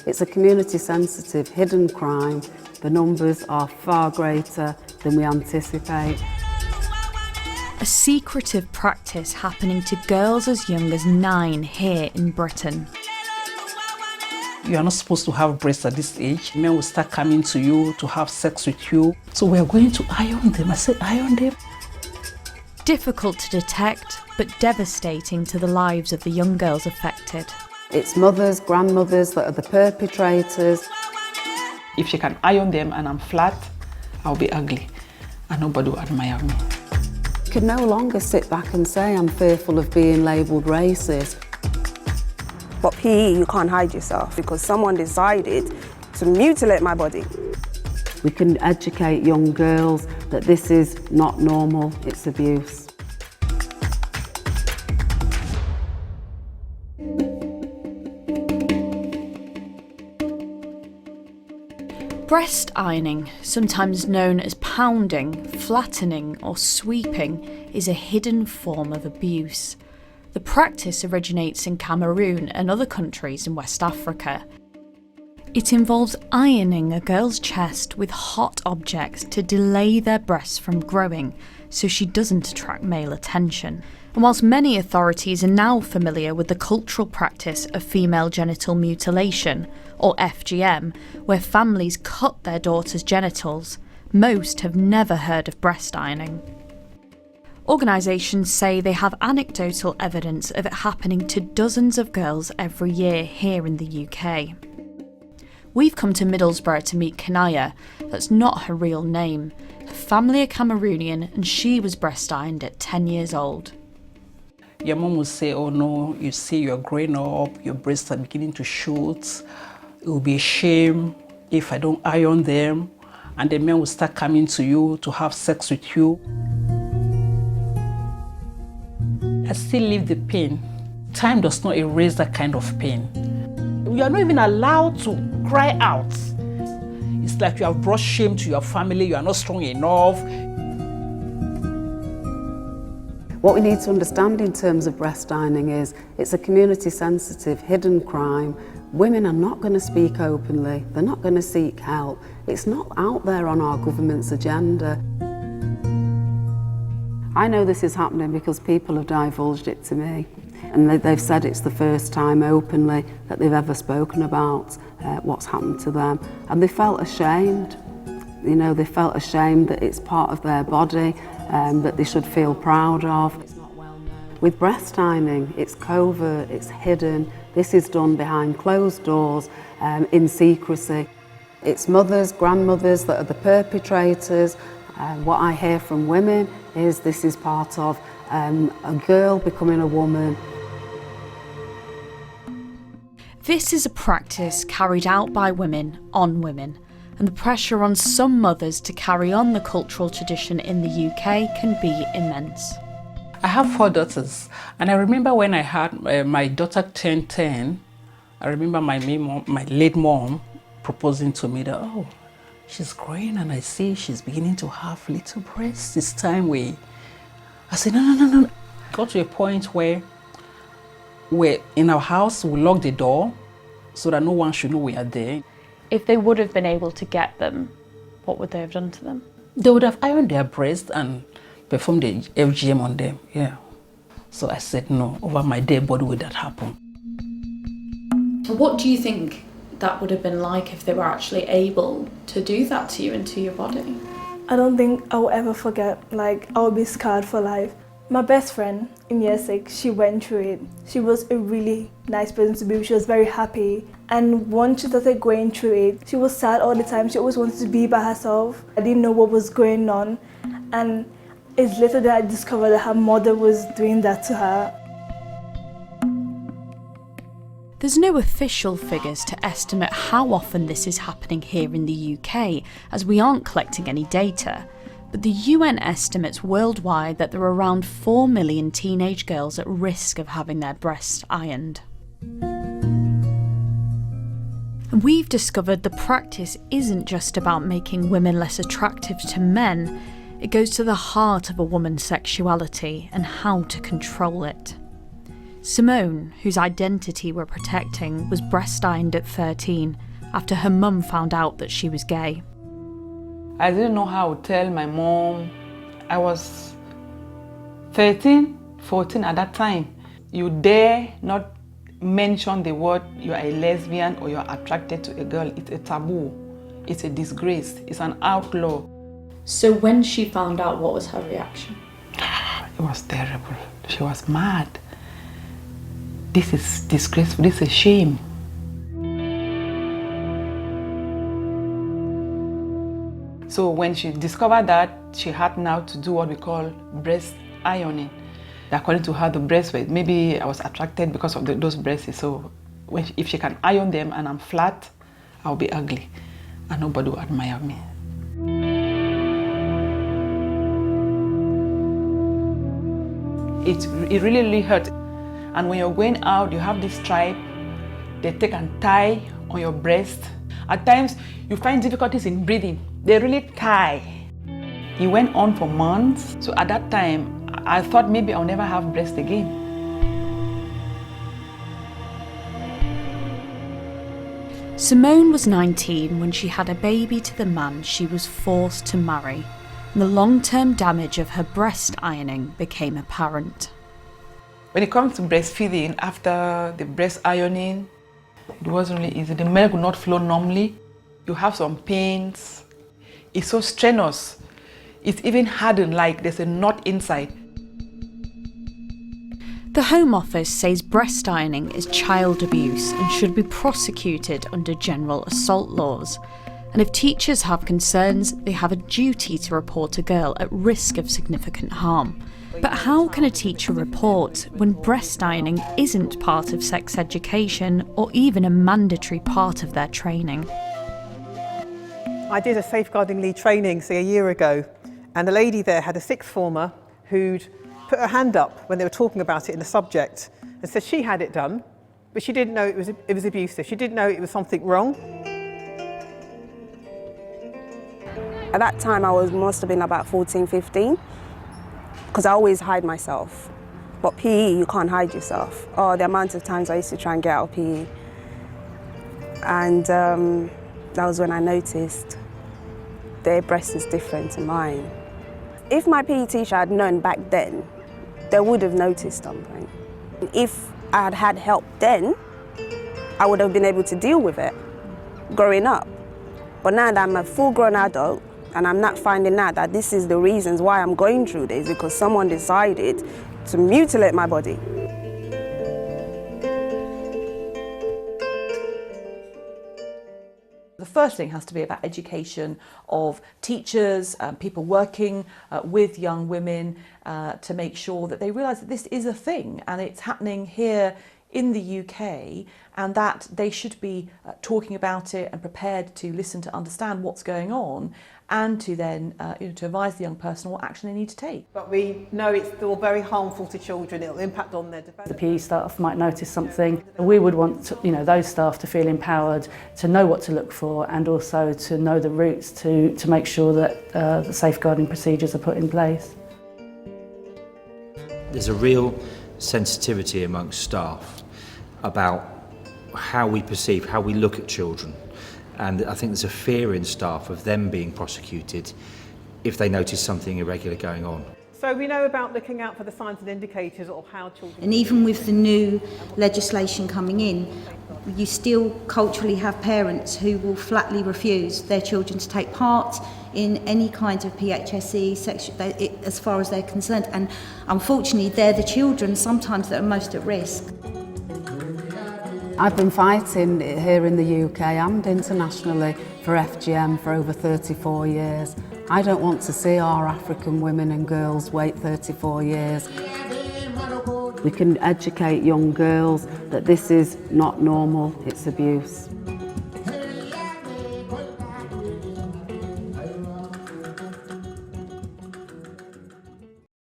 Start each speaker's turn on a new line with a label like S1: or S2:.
S1: It's a community-sensitive, hidden crime. The numbers are far greater than we anticipate.
S2: A secretive practice happening to girls as young as 9 here in Britain.
S3: You are not supposed to have breasts at this age. Men will start coming to you to have sex with you. So we are going to iron them. I said, iron them.
S2: Difficult to detect, but devastating to the lives of the young girls affected.
S1: It's mothers, grandmothers that are the perpetrators.
S3: If you can iron them and I'm flat, I'll be ugly and nobody will admire me.
S1: You can no longer sit back and say I'm fearful of being labelled racist.
S4: But PE, you can't hide yourself because someone decided to mutilate my body.
S1: We can educate young girls that this is not normal, it's abuse.
S2: Breast ironing, sometimes known as pounding, flattening or sweeping, is a hidden form of abuse. The practice originates in Cameroon and other countries in West Africa. It involves ironing a girl's chest with hot objects to delay their breasts from growing so she doesn't attract male attention. And whilst many authorities are now familiar with the cultural practice of female genital mutilation, or FGM, where families cut their daughters' genitals, most have never heard of breast ironing. Organisations say they have anecdotal evidence of it happening to dozens of girls every year here in the UK. We've come to Middlesbrough to meet Kanaya. That's not her real name. Her family are Cameroonian and she was breast ironed at 10 years old.
S3: Your mom will say, oh no, you see you're growing up, your breasts are beginning to shoot. It will be a shame if I don't iron them. And the men will start coming to you to have sex with you. I still live the pain. Time does not erase that kind of pain. You are not even allowed to cry out. It's like you have brought shame to your family, you are not strong enough.
S1: What we need to understand in terms of breast ironing is it's a community-sensitive, hidden crime. Women are not going to speak openly, they're not going to seek help. It's not out there on our government's agenda. I know this is happening because people have divulged it to me. And they've said it's the first time openly that they've ever spoken about what's happened to them. And they felt ashamed. You know, they felt ashamed that it's part of their body, that they should feel proud of. It's not well known. With breast ironing, it's covert, it's hidden. This is done behind closed doors, in secrecy. It's mothers, grandmothers that are the perpetrators. What I hear from women is this is part of a girl becoming a woman.
S2: This is a practice carried out by women on women, and the pressure on some mothers to carry on the cultural tradition in the UK can be immense.
S3: I have 4 daughters, and I remember when I had my daughter turned 10, I remember my late mom proposing to me that, oh, she's growing and I see she's beginning to have little breasts. This time I said, no. Got to a point where we're in our house, we lock the door so that no one should know we are there.
S2: If they would have been able to get them, what would they have done to them?
S3: They would have ironed their breasts and performed the FGM on them, yeah. So I said, no, over my dead body would that happen.
S2: What do you think that would have been like if they were actually able to do that to you and to your body?
S5: I don't think I will ever forget, I will be scarred for life. My best friend in year 6, she went through it. She was a really nice person to be with. She was very happy. And once she started going through it, she was sad all the time. She always wanted to be by herself. I didn't know what was going on. And it's later that I discovered that her mother was doing that to her.
S2: There's no official figures to estimate how often this is happening here in the UK, as we aren't collecting any data. But the UN estimates worldwide that there are around 4 million teenage girls at risk of having their breasts ironed. And we've discovered the practice isn't just about making women less attractive to men, it goes to the heart of a woman's sexuality and how to control it. Simone, whose identity we're protecting, was breast-ironed at 13 after her mum found out that she was gay.
S3: I didn't know how to tell my mom. I was 13, 14 at that time. You dare not mention the word you are a lesbian or you are attracted to a girl. It's a taboo. It's a disgrace. It's an outlaw.
S2: So when she found out, what was her reaction?
S3: It was terrible. She was mad. This is disgraceful. This is a shame. So when she discovered that, she had now to do what we call breast ironing. According to her, the breasts were, maybe I was attracted because of those breasts. So if she can iron them and I'm flat, I'll be ugly and nobody will admire me. It really, really hurt. And when you're going out, you have this stripe, they take and tie on your breast. At times, you find difficulties in breathing. They really tie. It went on for months. So at that time, I thought maybe I'll never have breasts again.
S2: Simone was 19 when she had a baby to the man she was forced to marry, and the long-term damage of her breast ironing became apparent.
S3: When it comes to breastfeeding, after the breast ironing, it wasn't really easy. The milk would not flow normally. You have some pains. It's so strenuous. It's even hardened, like there's a knot inside.
S2: The Home Office says breast ironing is child abuse and should be prosecuted under general assault laws. And if teachers have concerns, they have a duty to report a girl at risk of significant harm. But how can a teacher report when breast ironing isn't part of sex education or even a mandatory part of their training?
S6: I did a safeguarding lead training, say, a year ago, and the lady there had a sixth former who'd put her hand up when they were talking about it in the subject and said she had it done, but she didn't know it was abusive. She didn't know it was something wrong.
S4: At that time, must have been about 14, 15, because I always hide myself. But PE, you can't hide yourself. Oh, the amount of times I used to try and get out of PE. And that was when I noticed their breast is different to mine. If my PE teacher had known back then, they would have noticed something. If I had had help then, I would have been able to deal with it growing up. But now that I'm a full-grown adult and I'm not finding out that this is the reasons why I'm going through this, because someone decided to mutilate my body.
S7: The first thing has to be about education of teachers, people working with young women to make sure that they realise that this is a thing and it's happening here in the UK, and that they should be talking about it and prepared to listen to understand what's going on and to then to advise the young person what action they need to take.
S6: But we know it's still very harmful to children. It'll impact on their development.
S8: The PE staff might notice something. We would want those staff to feel empowered, to know what to look for, and also to know the routes to make sure that the safeguarding procedures are put in place.
S9: There's a real sensitivity amongst staff about how we perceive, how we look at children. And I think there's a fear in staff of them being prosecuted if they notice something irregular going on.
S6: So we know about looking out for the signs and indicators of how children...
S10: And even with the new legislation coming in, you still culturally have parents who will flatly refuse their children to take part in any kind of PHSE as far as they're concerned. And unfortunately, they're the children sometimes that are most at risk.
S1: I've been fighting here in the UK and internationally for FGM for over 34 years. I don't want to see our African women and girls wait 34 years. We can educate young girls that this is not normal, it's abuse.